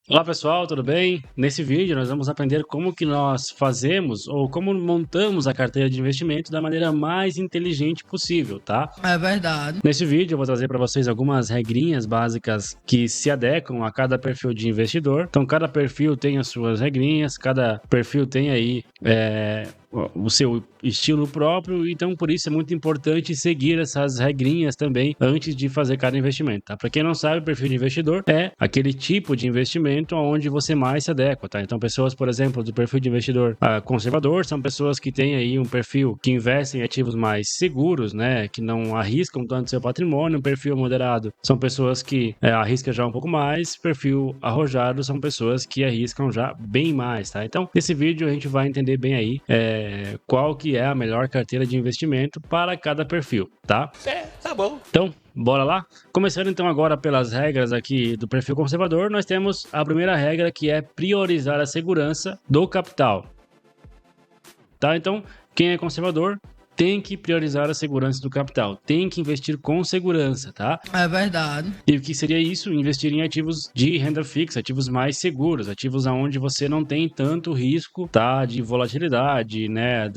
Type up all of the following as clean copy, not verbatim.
Olá pessoal, tudo bem? Nesse vídeo nós vamos aprender como que nós fazemos ou como montamos a carteira de investimento da maneira mais inteligente possível, tá? É verdade. Nesse vídeo eu vou trazer para vocês algumas regrinhas básicas que se adequam a cada perfil de investidor. Então cada perfil tem as suas regrinhas, cada perfil tem aí o seu estilo próprio, então por isso é muito importante seguir essas regrinhas também antes de fazer cada investimento, tá? Para quem não sabe, o perfil de investidor é aquele tipo de investimento onde você mais se adequa, tá? Então pessoas, por exemplo, do perfil de investidor conservador são pessoas que têm aí um perfil que investem em ativos mais seguros, né? Que não arriscam tanto seu patrimônio. Um perfil moderado são pessoas que arriscam já um pouco mais. Perfil arrojado são pessoas que arriscam já bem mais, tá? Então nesse vídeo a gente vai entender bem aí qual que é a melhor carteira de investimento para cada perfil, tá? Tá bom. Então, bora lá? Começando então agora pelas regras aqui do perfil conservador, nós temos a primeira regra que é priorizar a segurança do capital, tá? Então, quem é conservador tem que priorizar a segurança do capital, tem que investir com segurança, tá? É verdade. E o que seria isso? Investir em ativos de renda fixa, ativos mais seguros, ativos onde você não tem tanto risco, tá? De volatilidade, né?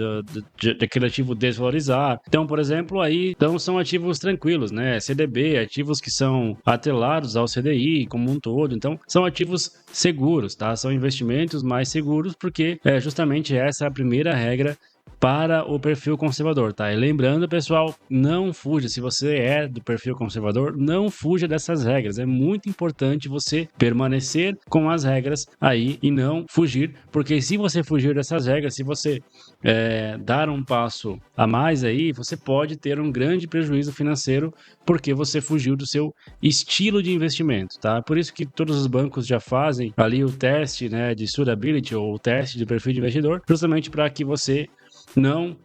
Daquele ativo desvalorizar. Então, por exemplo, aí então são ativos tranquilos, né? CDB, ativos que são atrelados ao CDI como um todo. Então, são ativos seguros, tá? São investimentos mais seguros porque justamente essa é a primeira regra para o perfil conservador, tá? E lembrando, pessoal, não fuja. Se você é do perfil conservador, não fuja dessas regras. É muito importante você permanecer com as regras aí e não fugir, porque se você fugir dessas regras, se você dar um passo a mais aí, você pode ter um grande prejuízo financeiro porque você fugiu do seu estilo de investimento, tá? Por isso que todos os bancos já fazem ali o teste, né, de suitability ou o teste de perfil de investidor, justamente para que você não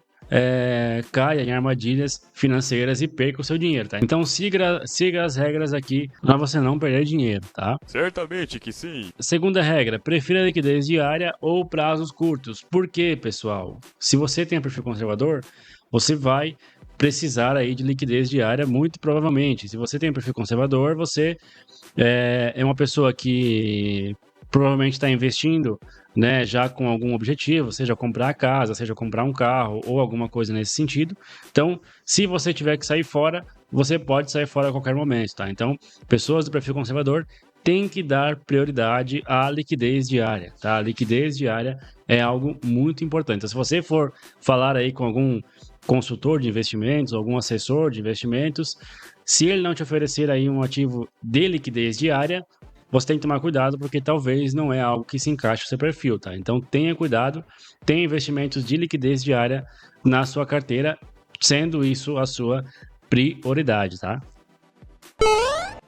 caia em armadilhas financeiras e perca o seu dinheiro, tá? Então siga as regras aqui para você não perder dinheiro, tá? Certamente que sim. Segunda regra, prefira liquidez diária ou prazos curtos. Por quê, pessoal? Se você tem um perfil conservador, você vai precisar aí de liquidez diária, muito provavelmente. Se você tem um perfil conservador, você é uma pessoa que provavelmente está investindo, né, já com algum objetivo, seja comprar a casa, seja comprar um carro ou alguma coisa nesse sentido. Então, se você tiver que sair fora, você pode sair fora a qualquer momento, tá? Então, pessoas do perfil conservador têm que dar prioridade à liquidez diária, tá? A liquidez diária é algo muito importante. Então, se você for falar aí com algum consultor de investimentos, algum assessor de investimentos, se ele não te oferecer aí um ativo de liquidez diária, você tem que tomar cuidado porque talvez não é algo que se encaixe no seu perfil, tá? Então tenha cuidado, tenha investimentos de liquidez diária na sua carteira, sendo isso a sua prioridade, tá?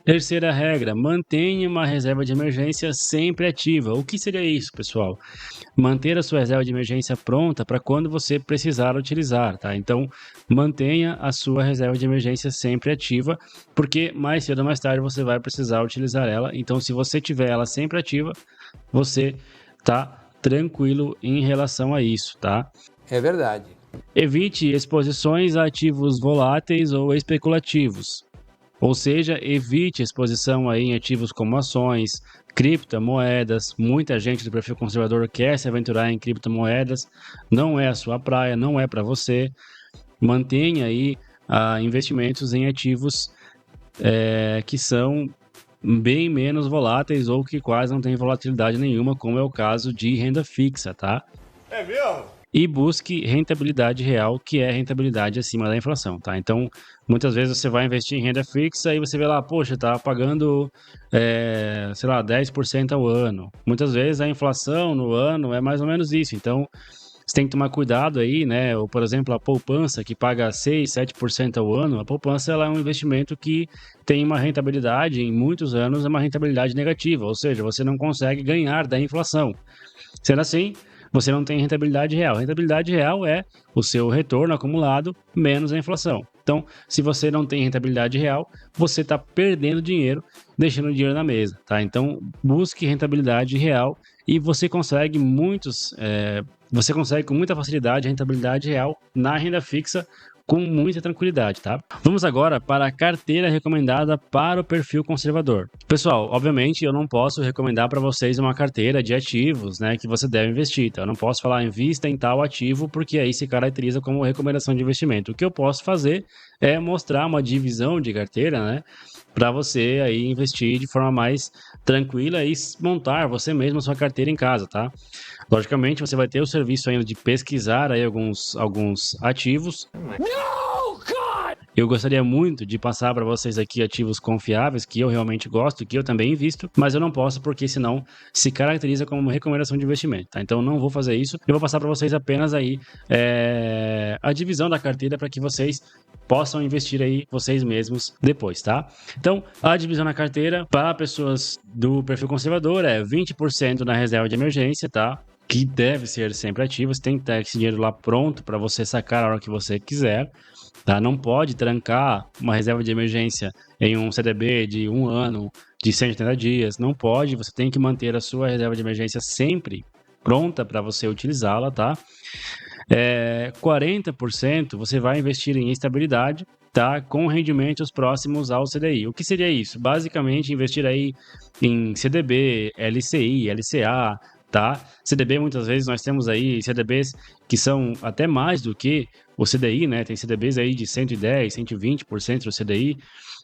Terceira regra, mantenha uma reserva de emergência sempre ativa. O que seria isso, pessoal? Manter a sua reserva de emergência pronta para quando você precisar utilizar, tá? Então, mantenha a sua reserva de emergência sempre ativa, porque mais cedo ou mais tarde você vai precisar utilizar ela. Então, se você tiver ela sempre ativa, você tá tranquilo em relação a isso, tá? É verdade. Evite exposições a ativos voláteis ou especulativos. Ou seja, evite exposição aí em ativos como ações, criptomoedas. Muita gente do perfil conservador quer se aventurar em criptomoedas, não é a sua praia, não é para você. Mantenha aí investimentos em ativos que são bem menos voláteis ou que quase não têm volatilidade nenhuma, como é o caso de renda fixa, tá? É mesmo? E busque rentabilidade real, que é rentabilidade acima da inflação, tá? Então, muitas vezes você vai investir em renda fixa e você vê lá, poxa, tá pagando, sei lá, 10% ao ano. Muitas vezes a inflação no ano é mais ou menos isso. Então, você tem que tomar cuidado aí, né? Ou, por exemplo, a poupança, que paga 6, 7% ao ano, a poupança ela é um investimento que tem uma rentabilidade, em muitos anos, é uma rentabilidade negativa, ou seja, você não consegue ganhar da inflação. Sendo assim, você não tem rentabilidade real. Rentabilidade real é o seu retorno acumulado menos a inflação. Então, se você não tem rentabilidade real, você está perdendo dinheiro, deixando o dinheiro na mesa, tá? Então, busque rentabilidade real e você consegue com muita facilidade a rentabilidade real na renda fixa com muita tranquilidade, tá? Vamos agora para a carteira recomendada para o perfil conservador. Pessoal, obviamente eu não posso recomendar para vocês uma carteira de ativos, né, que você deve investir. Então eu não posso falar invista em tal ativo porque aí se caracteriza como recomendação de investimento. O que eu posso fazer é mostrar uma divisão de carteira, né, para você aí investir de forma mais tranquila e montar você mesmo a sua carteira em casa, tá? Logicamente, você vai ter o serviço ainda de pesquisar aí alguns ativos. Eu gostaria muito de passar para vocês aqui ativos confiáveis, que eu realmente gosto, que eu também invisto, mas eu não posso porque senão se caracteriza como uma recomendação de investimento, tá? Então eu não vou fazer isso, eu vou passar para vocês apenas aí a divisão da carteira para que vocês possam investir aí vocês mesmos depois, tá? Então, a divisão na carteira para pessoas do perfil conservador é 20% na reserva de emergência, tá? Que deve ser sempre ativa, você tem que ter esse dinheiro lá pronto para você sacar a hora que você quiser, tá? Não pode trancar uma reserva de emergência em um CDB de 1 ano, de 180 dias, não pode, você tem que manter a sua reserva de emergência sempre pronta para você utilizá-la, tá? 40% você vai investir em estabilidade, tá? Com rendimentos próximos ao CDI. O que seria isso? Basicamente, investir aí em CDB, LCI, LCA, tá? CDB, muitas vezes, nós temos aí CDBs que são até mais do que o CDI, né? Tem CDBs aí de 110%, 120% do CDI,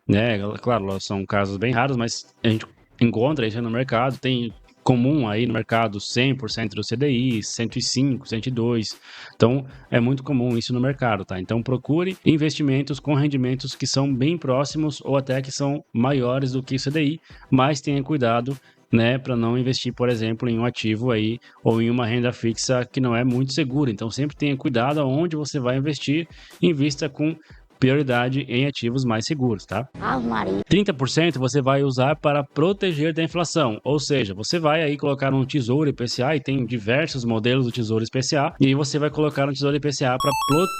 né? Claro, são casos bem raros, mas a gente encontra isso no mercado. Tem comum aí no mercado 100% do CDI, 105%, 102%. Então, é muito comum isso no mercado, tá? Então, procure investimentos com rendimentos que são bem próximos ou até que são maiores do que o CDI, mas tenha cuidado, né, para não investir, por exemplo, em um ativo aí ou em uma renda fixa que não é muito segura. Então, sempre tenha cuidado aonde você vai investir, invista com prioridade em ativos mais seguros, tá? 30% você vai usar para proteger da inflação, ou seja, você vai aí colocar um tesouro IPCA, e tem diversos modelos do tesouro IPCA, e você vai colocar um tesouro IPCA para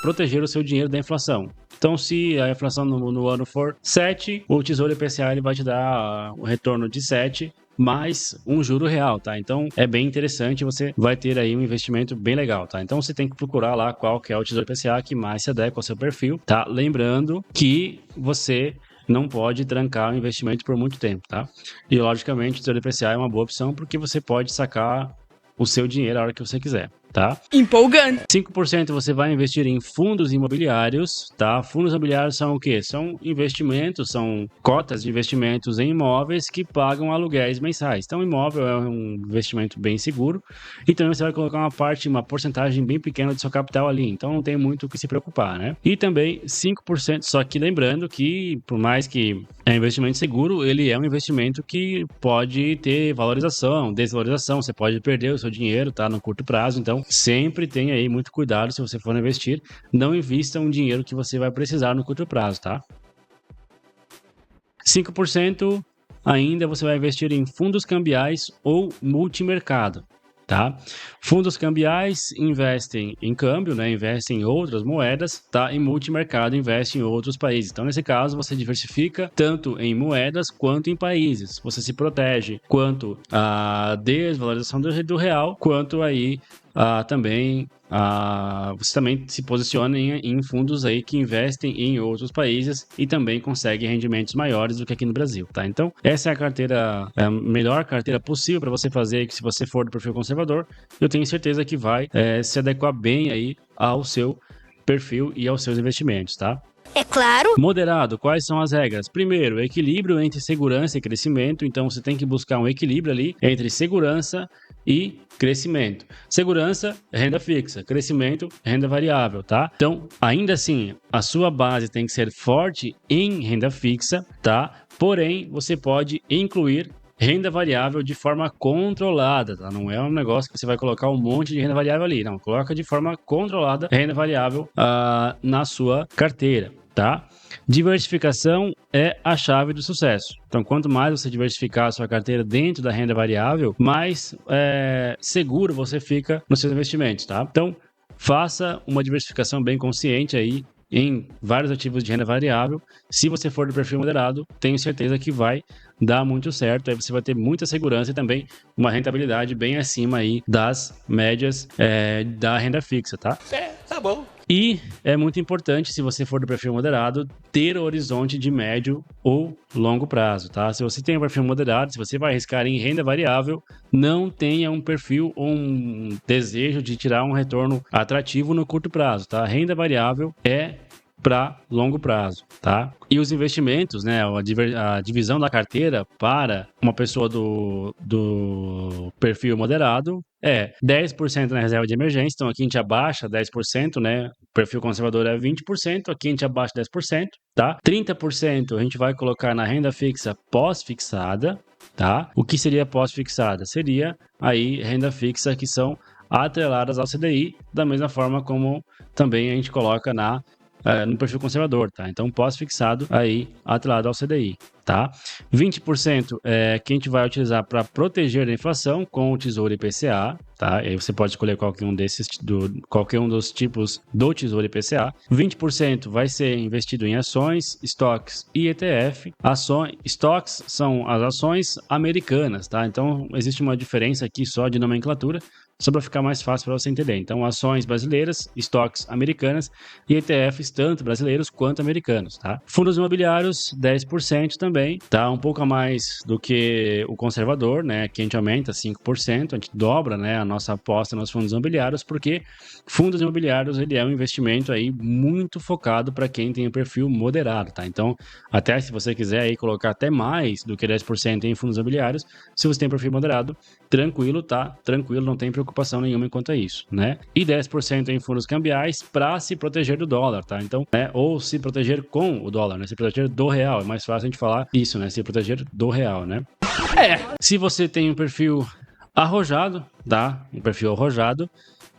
proteger o seu dinheiro da inflação. Então, se a inflação no ano for 7, o tesouro IPCA ele vai te dar um retorno de 7, mais um juro real, tá? Então, é bem interessante, você vai ter aí um investimento bem legal, tá? Então, você tem que procurar lá qual que é o tesouro IPCA que mais se adequa ao seu perfil, tá? Lembrando que você não pode trancar o investimento por muito tempo, tá? E, logicamente, o tesouro IPCA é uma boa opção porque você pode sacar o seu dinheiro a hora que você quiser, tá? Empolgante. 5% você vai investir em fundos imobiliários, tá? Fundos imobiliários são o quê? São investimentos, são cotas de investimentos em imóveis que pagam aluguéis mensais. Então, imóvel é um investimento bem seguro e também você vai colocar uma porcentagem bem pequena do seu capital ali. Então, não tem muito o que se preocupar, né? E também 5%, só que lembrando que, por mais que é um investimento seguro, ele é um investimento que pode ter valorização, desvalorização, você pode perder o seu dinheiro, tá? No curto prazo, então sempre tenha aí muito cuidado se você for investir, não invista um dinheiro que você vai precisar no curto prazo, tá? 5% ainda você vai investir em fundos cambiais ou multimercado, tá? Fundos cambiais investem em câmbio, né? Investem em outras moedas, tá? E multimercado investe em outros países. Então, nesse caso, você diversifica tanto em moedas quanto em países. Você se protege quanto à desvalorização do real, quanto aí também você também se posiciona em fundos aí que investem em outros países e também consegue rendimentos maiores do que aqui no Brasil, tá? Então, essa é a carteira, a melhor carteira possível para você fazer, que se você for do perfil conservador, eu tenho certeza que vai se adequar bem aí ao seu perfil e aos seus investimentos, tá? É claro. Moderado, quais são as regras? Primeiro, equilíbrio entre segurança e crescimento. Então, você tem que buscar um equilíbrio ali entre segurança e crescimento. Segurança, renda fixa. Crescimento, renda variável, tá? Então, ainda assim, a sua base tem que ser forte em renda fixa, tá? Porém, você pode incluir renda variável de forma controlada, tá? Não é um negócio que você vai colocar um monte de renda variável ali, não. Coloca de forma controlada renda variável na sua carteira, tá? Diversificação é a chave do sucesso. Então, quanto mais você diversificar a sua carteira dentro da renda variável, mais seguro você fica nos seus investimentos, tá? Então, faça uma diversificação bem consciente aí em vários ativos de renda variável. Se você for do perfil moderado, tenho certeza que vai dar muito certo. Aí você vai ter muita segurança e também uma rentabilidade bem acima aí das médias da renda fixa, tá? Tá bom. E é muito importante, se você for do perfil moderado, ter horizonte de médio ou longo prazo, tá? Se você tem um perfil moderado, se você vai arriscar em renda variável, não tenha um perfil ou um desejo de tirar um retorno atrativo no curto prazo, tá? Renda variável é para longo prazo, tá? E os investimentos, né, a divisão da carteira para uma pessoa do perfil moderado é 10% na reserva de emergência, então aqui a gente abaixa 10%, né? O perfil conservador é 20%, aqui a gente abaixa 10%, tá? 30% a gente vai colocar na renda fixa pós-fixada, tá? O que seria pós-fixada? Seria aí renda fixa que são atreladas ao CDI, da mesma forma como também a gente coloca no perfil conservador, tá? Então, pós-fixado aí atrelado ao CDI, tá? 20% é que a gente vai utilizar para proteger da inflação com o Tesouro IPCA, tá? Aí você pode escolher qualquer um dos tipos do Tesouro IPCA. 20% vai ser investido em ações, estoques e ETF. Estoques são as ações americanas, tá? Então, existe uma diferença aqui só de nomenclatura, só para ficar mais fácil para você entender. Então, ações brasileiras, estoques americanas e ETFs, tanto brasileiros quanto americanos, tá? Fundos imobiliários, 10% também, tá? Um pouco a mais do que o conservador, né? Que a gente aumenta 5%, a gente dobra, né, a nossa aposta nos fundos imobiliários, porque fundos imobiliários, ele é um investimento aí muito focado para quem tem um perfil moderado, tá? Então, até se você quiser aí colocar até mais do que 10% em fundos imobiliários, se você tem perfil moderado, tranquilo, tá? Tranquilo, não tem preocupação nenhuma quanto a isso, né? E 10% em fundos cambiais para se proteger do dólar, tá? Então, né? Ou se proteger com o dólar, né? Se proteger do real. É mais fácil a gente falar isso, né? Se proteger do real, né? Se você tem um perfil arrojado, tá? Um perfil arrojado,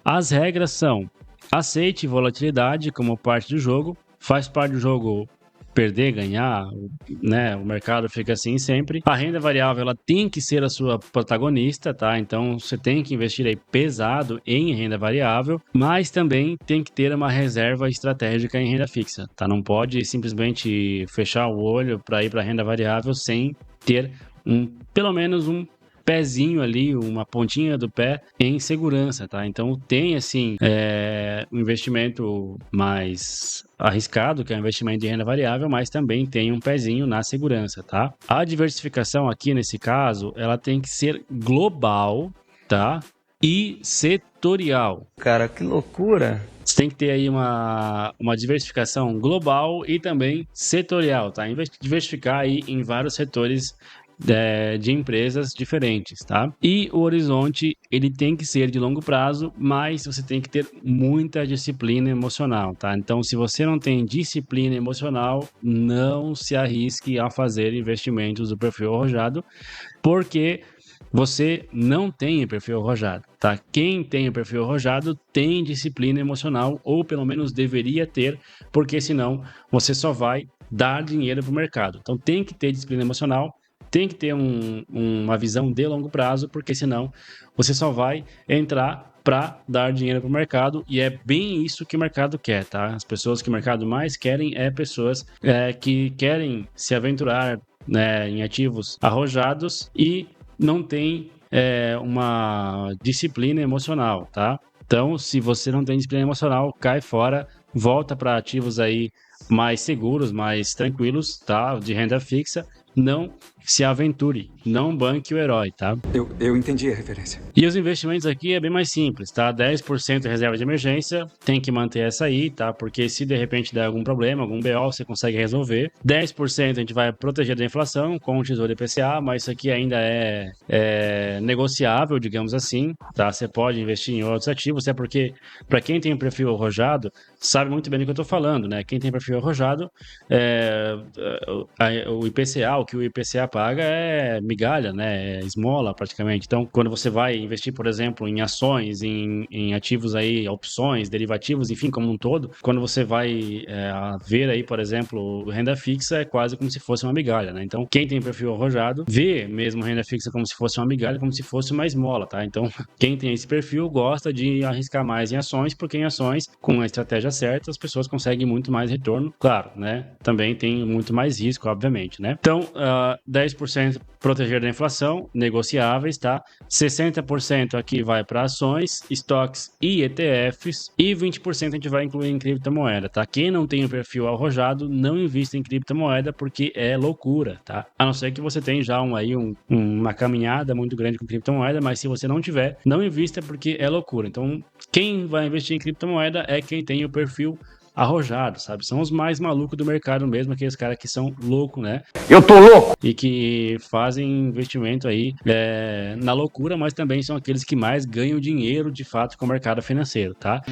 as regras são: aceite volatilidade como parte do jogo, faz parte do jogo perder, ganhar, né? O mercado fica assim sempre. A renda variável, ela tem que ser a sua protagonista, tá? Então, você tem que investir aí pesado em renda variável, mas também tem que ter uma reserva estratégica em renda fixa, tá? Não pode simplesmente fechar o olho para ir para renda variável sem ter pelo menos um pezinho ali, uma pontinha do pé em segurança, tá? Então tem assim um investimento mais arriscado, que é o investimento de renda variável, mas também tem um pezinho na segurança, tá? A diversificação aqui nesse caso, ela tem que ser global, tá? E setorial. Cara, que loucura! Você tem que ter aí uma diversificação global e também setorial, tá? Diversificar aí em vários setores de empresas diferentes, tá? E o horizonte, ele tem que ser de longo prazo, mas você tem que ter muita disciplina emocional, tá? Então, se você não tem disciplina emocional, não se arrisque a fazer investimentos do perfil arrojado, porque você não tem perfil arrojado, tá? Quem tem o perfil arrojado tem disciplina emocional, ou pelo menos deveria ter, porque senão você só vai dar dinheiro para o mercado. Então, tem que ter disciplina emocional, tem que ter uma visão de longo prazo, porque senão você só vai entrar para dar dinheiro para o mercado, e é bem isso que o mercado quer, tá? As pessoas que o mercado mais querem pessoas que querem se aventurar, né, em ativos arrojados e não tem uma disciplina emocional, tá? Então, se você não tem disciplina emocional, cai fora, volta para ativos aí mais seguros, mais tranquilos, tá? De renda fixa. Não se aventure, não banque o herói, tá? Eu entendi a referência. E os investimentos aqui é bem mais simples, tá? 10% reserva de emergência, tem que manter essa aí, tá? Porque se de repente der algum problema, algum BO, você consegue resolver. 10% a gente vai proteger da inflação com o Tesouro IPCA, mas isso aqui ainda é negociável, digamos assim, tá? Você pode investir em outros ativos, até porque para quem tem um perfil arrojado, sabe muito bem do que eu tô falando, né? Quem tem perfil arrojado, o IPCA, o que o IPCA paga é migalha, né? É esmola praticamente. Então, quando você vai investir, por exemplo, em ações, em ativos aí, opções, derivativos, enfim, como um todo, quando você vai ver aí, por exemplo, renda fixa, é quase como se fosse uma migalha, né? Então, quem tem perfil arrojado vê mesmo renda fixa como se fosse uma migalha, como se fosse uma esmola, tá? Então, quem tem esse perfil gosta de arriscar mais em ações, porque em ações, com a estratégia certa, as pessoas conseguem muito mais retorno, claro, né? Também tem muito mais risco, obviamente, né? Então, 10% proteger da inflação, negociáveis, tá? 60% aqui vai para ações, estoques e ETFs, e 20% a gente vai incluir em criptomoeda, tá? Quem não tem o perfil arrojado, não invista em criptomoeda porque é loucura, tá? A não ser que você tenha já uma caminhada muito grande com criptomoeda, mas se você não tiver, não invista porque é loucura. Então, quem vai investir em criptomoeda é quem tem o perfil arrojado, sabe? São os mais malucos do mercado mesmo, aqueles caras que são loucos, né? Eu tô louco! E que fazem investimento aí na loucura, mas também são aqueles que mais ganham dinheiro de fato com o mercado financeiro, tá?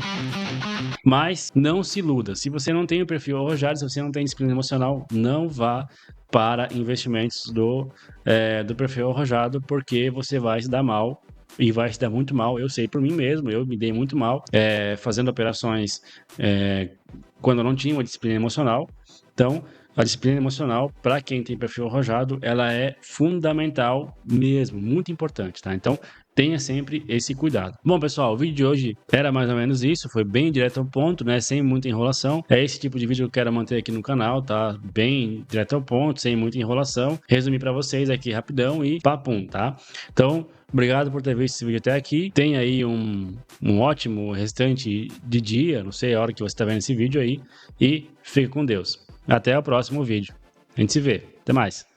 Mas não se iluda. Se você não tem o perfil arrojado, se você não tem disciplina emocional, não vá para investimentos do perfil arrojado, porque você vai se dar mal. E vai se dar muito mal, eu sei por mim mesmo, eu me dei muito mal fazendo operações quando eu não tinha uma disciplina emocional. Então, a disciplina emocional, para quem tem perfil arrojado, ela é fundamental mesmo, muito importante, tá? Então, tenha sempre esse cuidado. Bom, pessoal, o vídeo de hoje era mais ou menos isso, foi bem direto ao ponto, né? Sem muita enrolação. É esse tipo de vídeo que eu quero manter aqui no canal, tá? Bem direto ao ponto, sem muita enrolação. Resumi para vocês aqui rapidão e papum, tá? Então, obrigado por ter visto esse vídeo até aqui. Tenha aí um ótimo restante de dia, não sei a hora que você está vendo esse vídeo aí. E fique com Deus. Até o próximo vídeo. A gente se vê. Até mais.